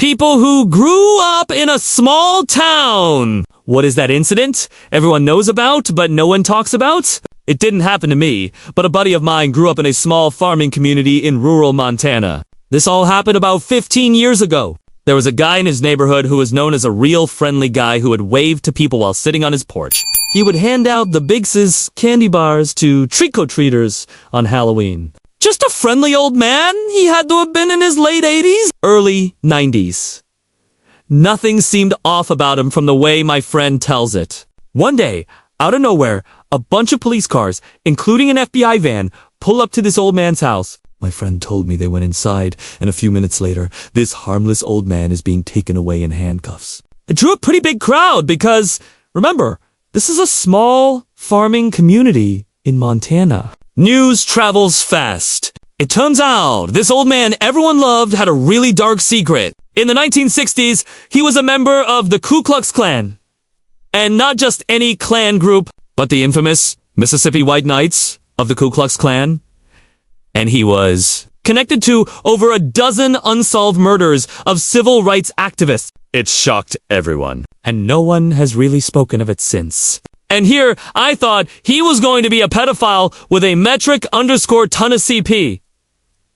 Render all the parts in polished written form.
people who grew up in a small town. What is that incident everyone knows about, but no one talks about? It didn't happen to me, but a buddy of mine grew up in a small farming community in rural Montana. This all happened about 15 years ago. There was a guy in his neighborhood who was known as a real friendly guy who would wave to people while sitting on his porch. He would hand out the Biggs's candy bars to trick-or-treaters on Halloween. Just a friendly old man. He had to have been in his late 80s, early 90s. Nothing seemed off about him from the way my friend tells it. One day, out of nowhere, a bunch of police cars, including an FBI van, pull up to this old man's house. My friend told me they went inside, and a few minutes later, this harmless old man is being taken away in handcuffs. It drew a pretty big crowd because, remember, this is a small farming community in Montana. News travels fast. It turns out this old man everyone loved had a really dark secret. In the 1960s, he was a member of the Ku Klux Klan. And not just any Klan group, but the infamous Mississippi White Knights of the Ku Klux Klan. And he was connected to over a dozen unsolved murders of civil rights activists. It shocked everyone. And no one has really spoken of it since. And here, I thought he was going to be a pedophile with a metric_ton of CP.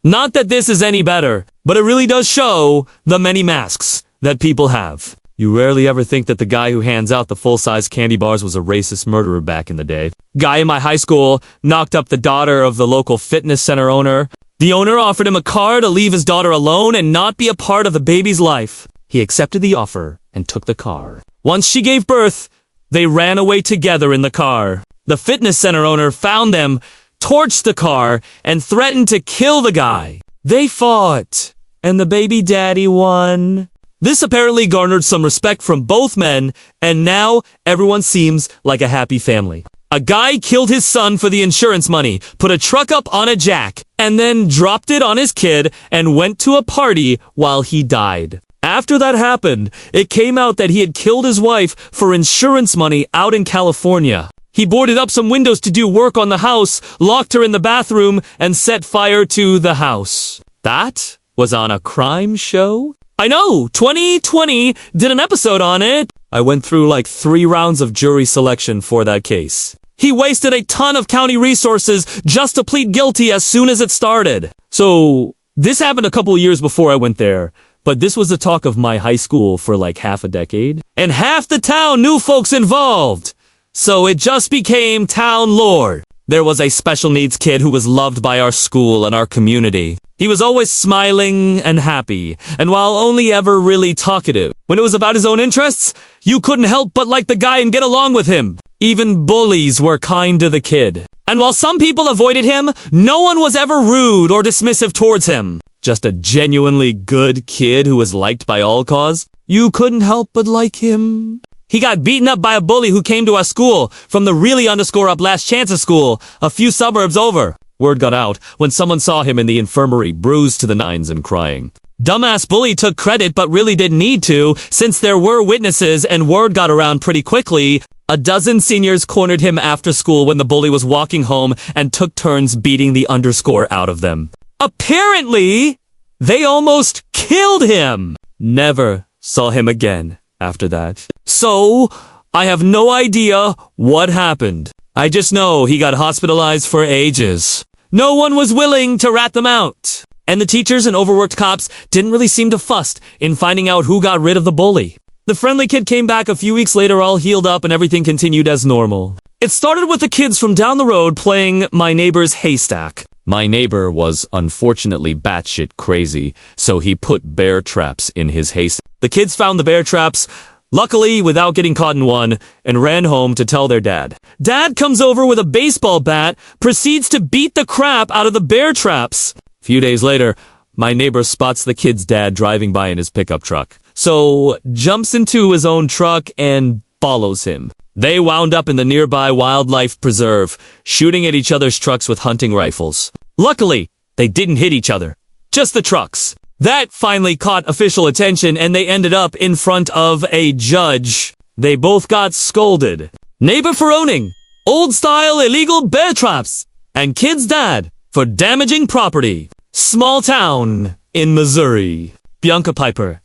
Not that this is any better, but it really does show the many masks that people have. You rarely ever think that the guy who hands out the full-size candy bars was a racist murderer back in the day. Guy in my high school knocked up the daughter of the local fitness center owner. The owner offered him a car to leave his daughter alone and not be a part of the baby's life. He accepted the offer and took the car. Once she gave birth, they ran away together in the car. The fitness center owner found them, torched the car, and threatened to kill the guy. They fought, and the baby daddy won. This apparently garnered some respect from both men, and now everyone seems like a happy family. A guy killed his son for the insurance money, put a truck up on a jack, and then dropped it on his kid and went to a party while he died. After that happened, it came out that he had killed his wife for insurance money out in California. He boarded up some windows to do work on the house, locked her in the bathroom, and set fire to the house. That was on a crime show? I know, 2020 did an episode on it. I went through like 3 rounds of jury selection for that case. He wasted a ton of county resources just to plead guilty as soon as it started. So, this happened a couple years before I went there. But this was the talk of my high school for like half a decade. And half the town knew folks involved. So it just became town lore. There was a special needs kid who was loved by our school and our community. He was always smiling and happy, and while only ever really talkative, when it was about his own interests, you couldn't help but like the guy and get along with him. Even bullies were kind to the kid. And while some people avoided him, no one was ever rude or dismissive towards him. Just a genuinely good kid who was liked by all cause. You couldn't help but like him. He got beaten up by a bully who came to our school from the really_up Last Chances school a few suburbs over. Word got out when someone saw him in the infirmary, bruised to the nines and crying. Dumbass bully took credit but really didn't need to, since there were witnesses and word got around pretty quickly. A dozen seniors cornered him after school when the bully was walking home and took turns beating the underscore out of them. Apparently, they almost killed him. Never saw him again after that. So, I have no idea what happened. I just know he got hospitalized for ages. No one was willing to rat them out. And the teachers and overworked cops didn't really seem to fuss in finding out who got rid of the bully. The friendly kid came back a few weeks later all healed up and everything continued as normal. It started with the kids from down the road playing My Neighbor's Haystack. My neighbor was unfortunately batshit crazy, so he put bear traps in his haystack. The kids found the bear traps, luckily without getting caught in one, and ran home to tell their dad. Dad comes over with a baseball bat, proceeds to beat the crap out of the bear traps. A few days later, my neighbor spots the kid's dad driving by in his pickup truck, so jumps into his own truck and follows him. They wound up in the nearby wildlife preserve, shooting at each other's trucks with hunting rifles. Luckily, they didn't hit each other, just the trucks. That finally caught official attention and they ended up in front of a judge. They both got scolded. Neighbor for owning old-style illegal bear traps, and kid's dad for damaging property. Small town in Missouri. Bianca Piper,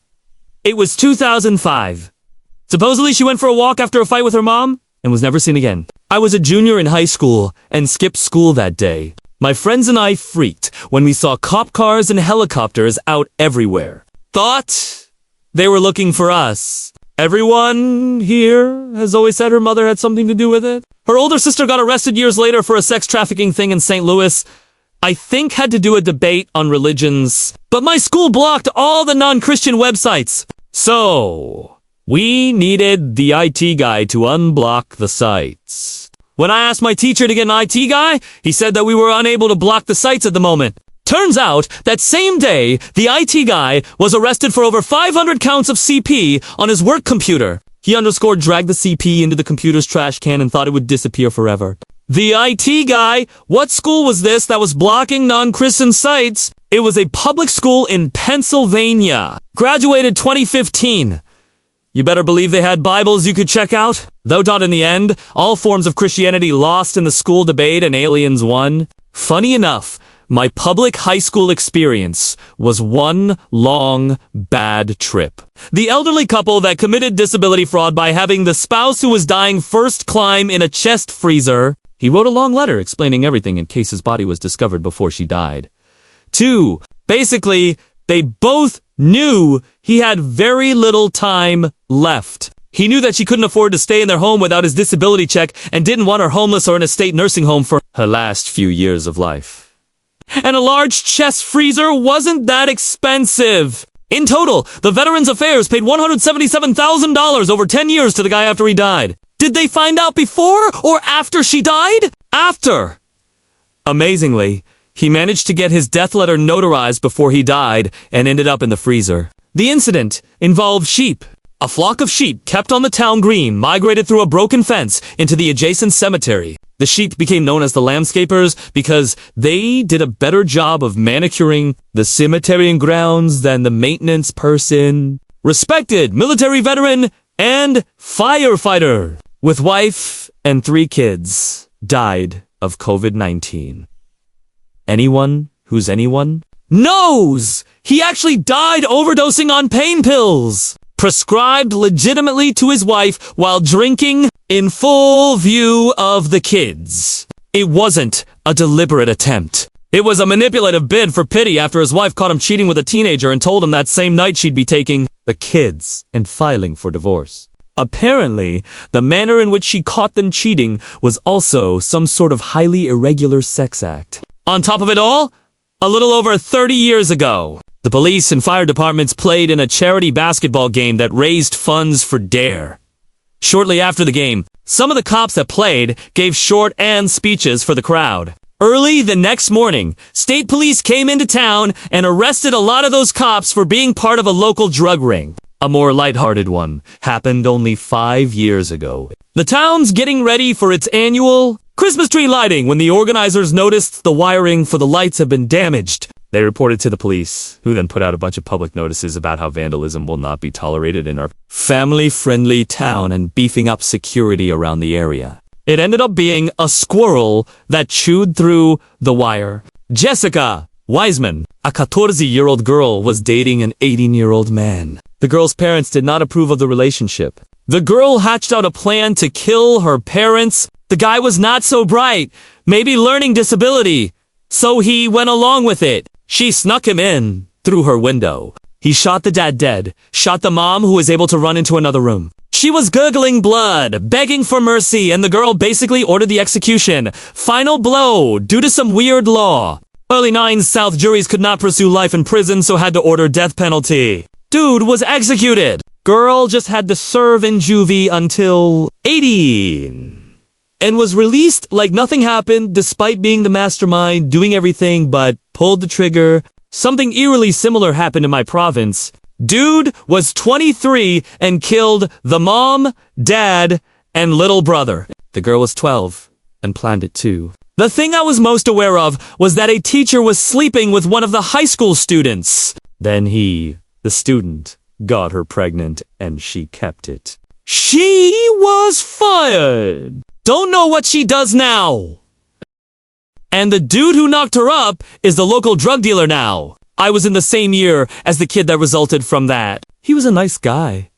It was 2005. Supposedly she went for a walk after a fight with her mom and was never seen again. I was a junior in high school and skipped school that day. My friends and I freaked when we saw cop cars and helicopters out everywhere. Thought they were looking for us. Everyone here has always said her mother had something to do with it. Her older sister got arrested years later for a sex trafficking thing in St. Louis. I think had to do a debate on religions. But my school blocked all the non-Christian websites. So, we needed the IT guy to unblock the sites. When I asked my teacher to get an IT guy, he said that we were unable to block the sites at the moment. Turns out, that same day, the IT guy was arrested for over 500 counts of CP on his work computer. He dragged the CP into the computer's trash can and thought it would disappear forever. The IT guy? What school was this that was blocking non-Christian sites? It was a public school in Pennsylvania. Graduated 2015. You better believe they had Bibles you could check out. Though not in the end, all forms of Christianity lost in the school debate and aliens won. Funny enough, my public high school experience was one long, bad trip. The elderly couple that committed disability fraud by having the spouse who was dying first climb in a chest freezer. He wrote a long letter explaining everything in case his body was discovered before she died. 2. Basically, they both knew he had very little time left. He knew that she couldn't afford to stay in their home without his disability check and didn't want her homeless or in a state nursing home for her last few years of life. And a large chest freezer wasn't that expensive. In total, the Veterans Affairs paid $177,000 over 10 years to the guy after he died. Did they find out before or after she died? After. Amazingly, he managed to get his death letter notarized before he died and ended up in the freezer. The incident involved sheep. A flock of sheep kept on the town green migrated through a broken fence into the adjacent cemetery. The sheep became known as the landscapers because they did a better job of manicuring the cemetery and grounds than the maintenance person. Respected military veteran and firefighter with wife and 3 kids died of COVID-19. Anyone who's anyone knows he actually died overdosing on pain pills prescribed legitimately to his wife while drinking in full view of the kids. It wasn't a deliberate attempt. It was a manipulative bid for pity after his wife caught him cheating with a teenager and told him that same night she'd be taking the kids and filing for divorce. Apparently, the manner in which she caught them cheating was also some sort of highly irregular sex act. On top of it all, a little over 30 years ago, the police and fire departments played in a charity basketball game that raised funds for DARE. Shortly after the game, some of the cops that played gave short speeches for the crowd. Early the next morning, state police came into town and arrested a lot of those cops for being part of a local drug ring. A more lighthearted one happened only 5 years ago. The town's getting ready for its annual Christmas tree lighting when the organizers noticed the wiring for the lights had been damaged. They reported to the police, who then put out a bunch of public notices about how vandalism will not be tolerated in our family-friendly town and beefing up security around the area. It ended up being a squirrel that chewed through the wire. Jessica Wiseman, a 14-year-old girl, was dating an 18-year-old man. The girl's parents did not approve of the relationship. The girl hatched out a plan to kill her parents. The guy was not so bright, maybe learning disability, so he went along with it. She snuck him in through her window. He shot the dad dead, shot the mom who was able to run into another room. She was gurgling blood, begging for mercy, and the girl basically ordered the execution. Final blow, due to some weird law. Early 9s South juries could not pursue life in prison, so had to order death penalty. Dude was executed. Girl just had to serve in juvie until 18. And was released like nothing happened despite being the mastermind, doing everything but pulled the trigger. Something eerily similar happened in my province. Dude was 23 and killed the mom, dad, and little brother. The girl was 12 and planned it too. The thing I was most aware of was that a teacher was sleeping with one of the high school students. Then he, the student, got her pregnant and she kept it. She was fired. Don't know what she does now. And the dude who knocked her up is the local drug dealer now. I was in the same year as the kid that resulted from that. He was a nice guy.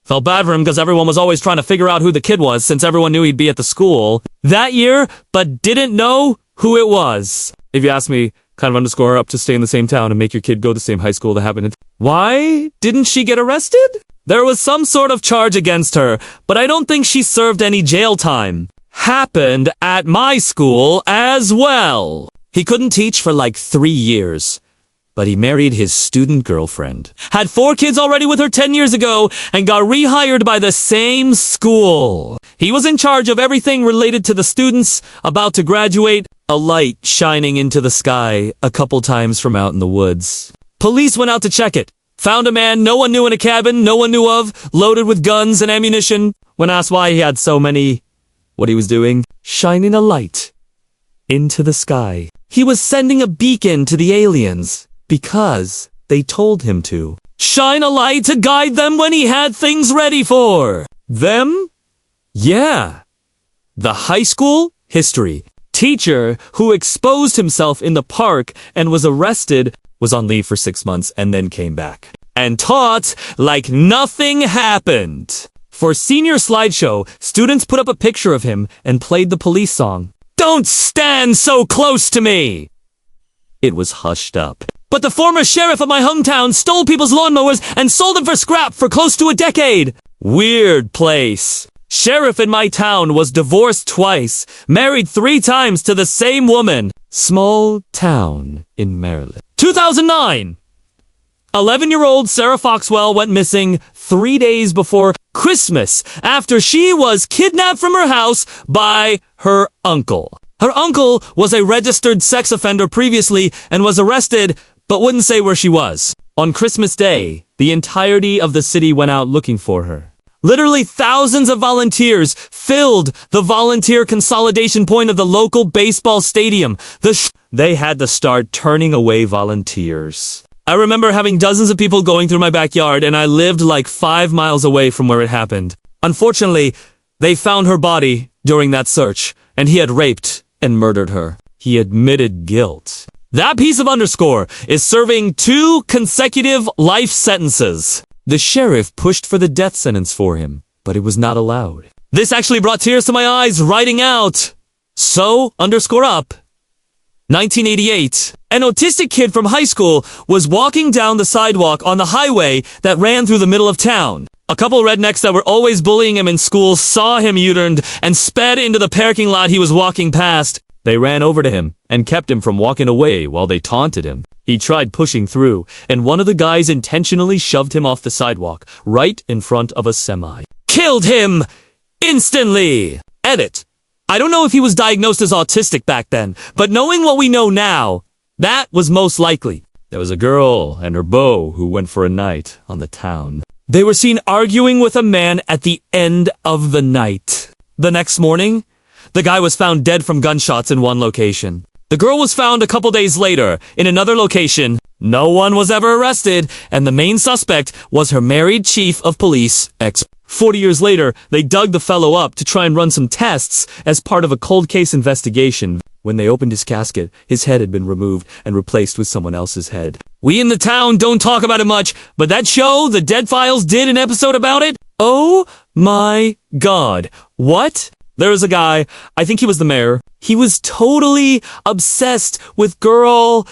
Felt bad for him because everyone was always trying to figure out who the kid was since everyone knew he'd be at the school that year, but didn't know who it was. If you ask me, kind of underscore up to stay in the same town and make your kid go to the same high school that happened. Why didn't she get arrested? There was some sort of charge against her, but I don't think she served any jail time. Happened at my school as well. He couldn't teach for like 3 years. But he married his student girlfriend, had 4 kids already with her 10 years ago, and got rehired by the same school. He was in charge of everything related to the students about to graduate, a light shining into the sky a couple times from out in the woods. Police went out to check it. Found a man no one knew in a cabin no one knew of, loaded with guns and ammunition. When asked why he had so many, what he was doing? Shining a light into the sky. He was sending a beacon to the aliens. Because they told him to. Shine a light to guide them when he had things ready for them? Yeah. The high school history teacher who exposed himself in the park and was arrested was on leave for 6 months and then came back. And taught like nothing happened. For senior slideshow, students put up a picture of him and played the police song. Don't stand so close to me! It was hushed up. But the former sheriff of my hometown stole people's lawnmowers and sold them for scrap for close to a decade. Weird place. Sheriff in my town was divorced twice, married 3 times to the same woman. Small town in Maryland. 2009. 11-year-old Sarah Foxwell went missing 3 days before Christmas after she was kidnapped from her house by her uncle. Her uncle was a registered sex offender previously and was arrested, but wouldn't say where she was. On Christmas Day, the entirety of the city went out looking for her. Literally thousands of volunteers filled the volunteer consolidation point of the local baseball stadium. They had to start turning away volunteers. I remember having dozens of people going through my backyard, and I lived like 5 miles away from where it happened. Unfortunately, they found her body during that search, and he had raped and murdered her. He admitted guilt. That piece of underscore is serving 2 consecutive life sentences. The sheriff pushed for the death sentence for him, but it was not allowed. This actually brought tears to my eyes writing out. So, underscore up. 1988. An autistic kid from high school was walking down the sidewalk on the highway that ran through the middle of town. A couple rednecks that were always bullying him in school saw him U-turned and sped into the parking lot he was walking past. They ran over to him and kept him from walking away while they taunted him. He tried pushing through, and one of the guys intentionally shoved him off the sidewalk, right in front of a semi. Killed him! Instantly! Edit. I don't know if he was diagnosed as autistic back then, but knowing what we know now, that was most likely. There was a girl and her beau who went for a night on the town. They were seen arguing with a man at the end of the night. The next morning, the guy was found dead from gunshots in one location. The girl was found a couple days later in another location. No one was ever arrested, and the main suspect was her married chief of police, 40 years later, they dug the fellow up to try and run some tests as part of a cold case investigation. When they opened his casket, his head had been removed and replaced with someone else's head. We in the town don't talk about it much, but that show, The Dead Files, did an episode about it. Oh my god. What? There was a guy, I think he was the mayor. He was totally obsessed with girl.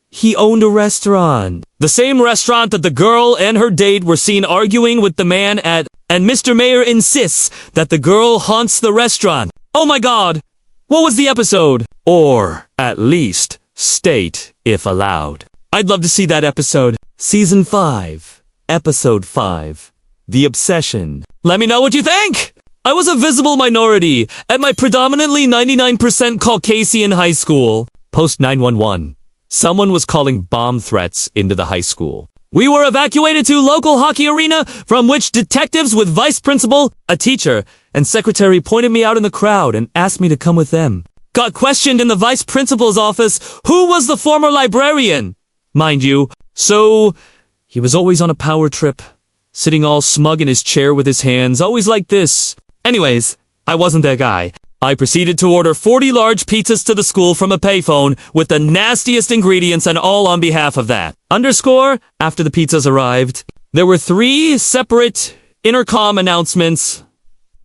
He owned a restaurant. The same restaurant that the girl and her date were seen arguing with the man at, and Mr. Mayor insists that the girl haunts the restaurant. Oh my god. What was the episode? Or, at least, state if allowed. I'd love to see that episode. Season 5. Episode 5. The Obsession. Let me know what you think! I was a visible minority at my predominantly 99% Caucasian high school. Post 911. Someone was calling bomb threats into the high school. We were evacuated to local hockey arena, from which detectives with vice principal, a teacher, and secretary pointed me out in the crowd and asked me to come with them. Got questioned in the vice principal's office who was the former librarian. Mind you, so he was always on a power trip, sitting all smug in his chair with his hands, always like this. Anyways, I wasn't that guy. I proceeded to order 40 large pizzas to the school from a payphone with the nastiest ingredients and all on behalf of that. Underscore, after the pizzas arrived, There were 3 separate intercom announcements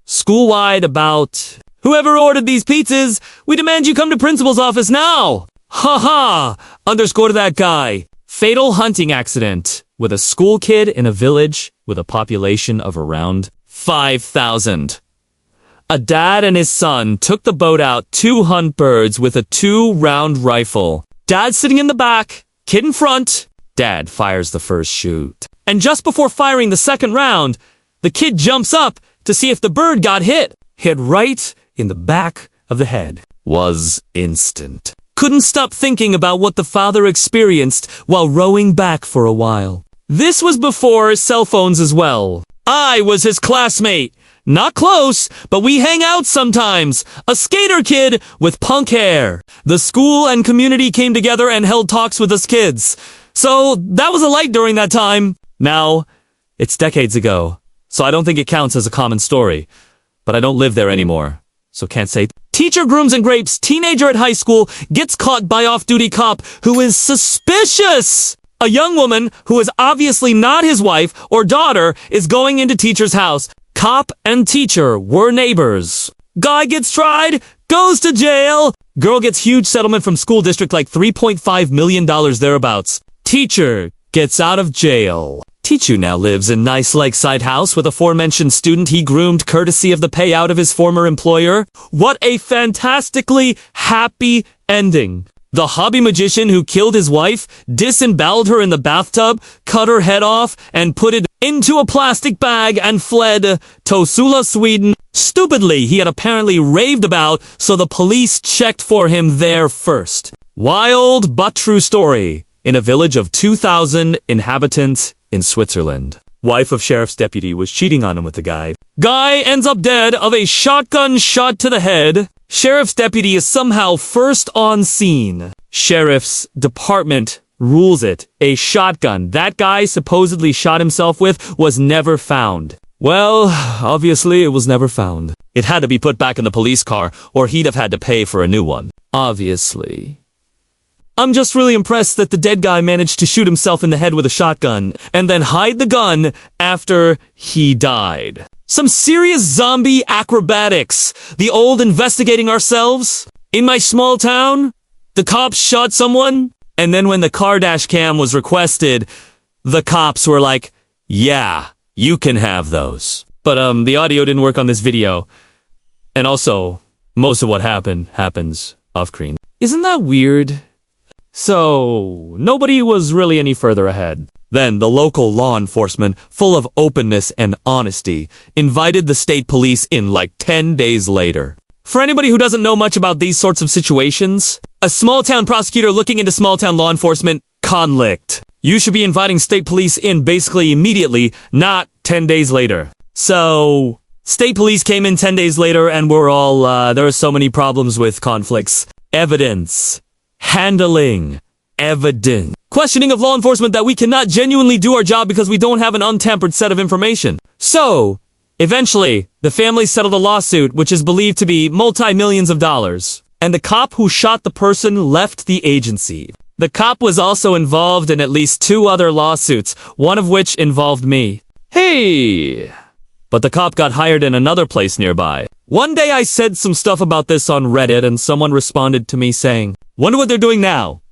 school-wide about, "Whoever ordered these pizzas, we demand you come to principal's office now." Ha ha! Underscore that guy. Fatal hunting accident with a school kid in a village with a population of around 5,000. A dad and his son took the boat out to hunt birds with a 2-round rifle. Dad sitting in the back, kid in front. Dad fires the first shoot. And just before firing the second round, the kid jumps up to see if the bird got hit. Hit right in the back of the head. Was instant. Couldn't stop thinking about what the father experienced while rowing back for a while. This was before cell phones as well. I was his classmate. Not close, but we hang out sometimes. A skater kid with punk hair. The school and community came together and held talks with us kids. So that was a light during that time. Now, it's decades ago, so I don't think it counts as a common story. But I don't live there anymore, so can't say. Teacher grooms and grapes, teenager at high school gets caught by off-duty cop who is suspicious. A young woman who is obviously not his wife or daughter is going into teacher's house. Cop and teacher were neighbors. Guy gets tried, goes to jail. Girl gets huge settlement from school district like $3.5 million thereabouts. Teacher gets out of jail. Teacher now lives in nice lakeside house with aforementioned student he groomed courtesy of the payout of his former employer. What a fantastically happy ending. The hobby magician who killed his wife, disemboweled her in the bathtub, cut her head off, and put it into a plastic bag and fled to Sula, Sweden. Stupidly, he had apparently raved about, so the police checked for him there first. Wild but true story. In a village of 2,000 inhabitants in Switzerland. Wife of sheriff's deputy was cheating on him with the guy. Guy ends up dead of a shotgun shot to the head. Sheriff's deputy is somehow first on scene. Sheriff's department rules it. A shotgun that guy supposedly shot himself with was never found. Well, obviously it was never found. It had to be put back in the police car, or he'd have had to pay for a new one. Obviously. I'm just really impressed that the dead guy managed to shoot himself in the head with a shotgun, and then hide the gun after he died. Some serious zombie acrobatics. The old investigating ourselves. In my small town, the cops shot someone, and then when the car dash cam was requested, the cops were like, yeah, you can have those. But the audio didn't work on this video. And also, most of what happens off-screen. Isn't that weird? So, nobody was really any further ahead. Then, the local law enforcement, full of openness and honesty, invited the state police in like 10 days later. For anybody who doesn't know much about these sorts of situations, a small-town prosecutor looking into small-town law enforcement, conflict. You should be inviting state police in basically immediately, not 10 days later. So, state police came in 10 days later and we're all, there are so many problems with conflicts. Evidence. Handling. Evidence. Questioning of law enforcement that we cannot genuinely do our job because we don't have an untampered set of information. So, eventually, the family settled a lawsuit which is believed to be multi-millions of dollars. And the cop who shot the person left the agency. The cop was also involved in at least 2 other lawsuits, one of which involved me. Hey! But the cop got hired in another place nearby. One day I said some stuff about this on Reddit and someone responded to me saying, "Wonder what they're doing now."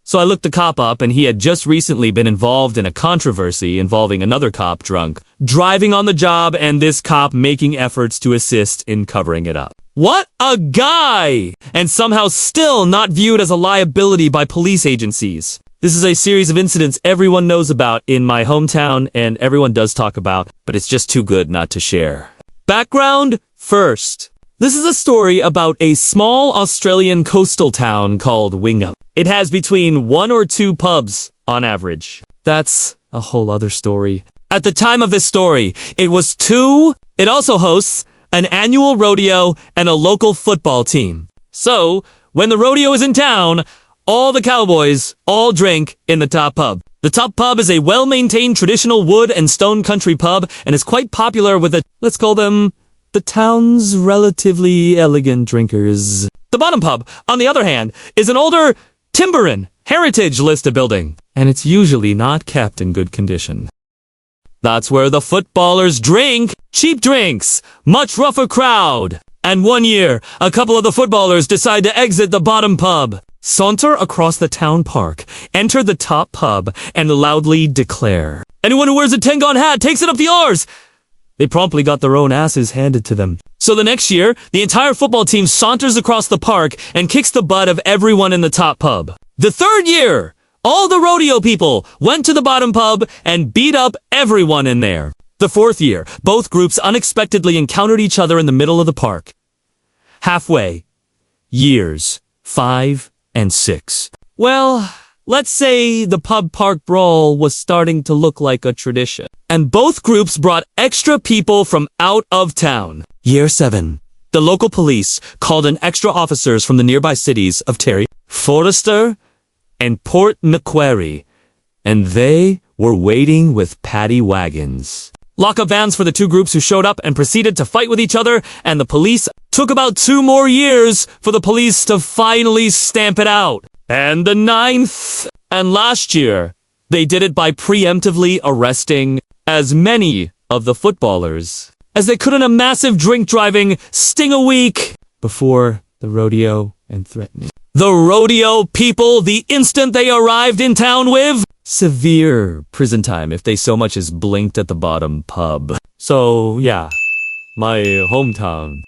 So I looked the cop up and he had just recently been involved in a controversy involving another cop drunk, driving on the job and this cop making efforts to assist in covering it up. What a guy! And somehow still not viewed as a liability by police agencies. This is a series of incidents everyone knows about in my hometown and everyone does talk about, but it's just too good not to share. Background first. This is a story about a small Australian coastal town called Wingham. It has between 1 or 2 pubs on average. That's a whole other story. At the time of this story, it was 2. It also hosts an annual rodeo and a local football team. So, when the rodeo is in town, all the cowboys all drink in the top pub. The top pub is a well-maintained traditional wood and stone country pub and is quite popular with let's call them, the town's relatively elegant drinkers. The bottom pub, on the other hand, is an older timberin heritage listed building, and it's usually not kept in good condition. That's where the footballers drink cheap drinks, much rougher crowd. And one year, a couple of the footballers decide to exit the bottom pub, saunter across the town park, enter the top pub, and loudly declare, "Anyone who wears a 10-gon hat takes it up the arse!" They promptly got their own asses handed to them. So the next year, the entire football team saunters across the park and kicks the butt of everyone in the top pub. The third year, all the rodeo people went to the bottom pub and beat up everyone in there. The fourth year, both groups unexpectedly encountered each other in the middle of the park. Halfway, years 5 and 6. Well, let's say the pub park brawl was starting to look like a tradition. And both groups brought extra people from out of town. Year 7. The local police called in extra officers from the nearby cities of Terry, Forrester, and Port Macquarie. And they were waiting with paddy wagons. Lock-up vans for the two groups who showed up and proceeded to fight with each other, and the police took about 2 more years for the police to finally stamp it out. And the 9th and last year, they did it by preemptively arresting as many of the footballers as they could in a massive drink-driving sting a week before the rodeo and threatening. The rodeo people, the instant they arrived in town with severe prison time if they so much as blinked at the bottom pub. So, yeah, my hometown.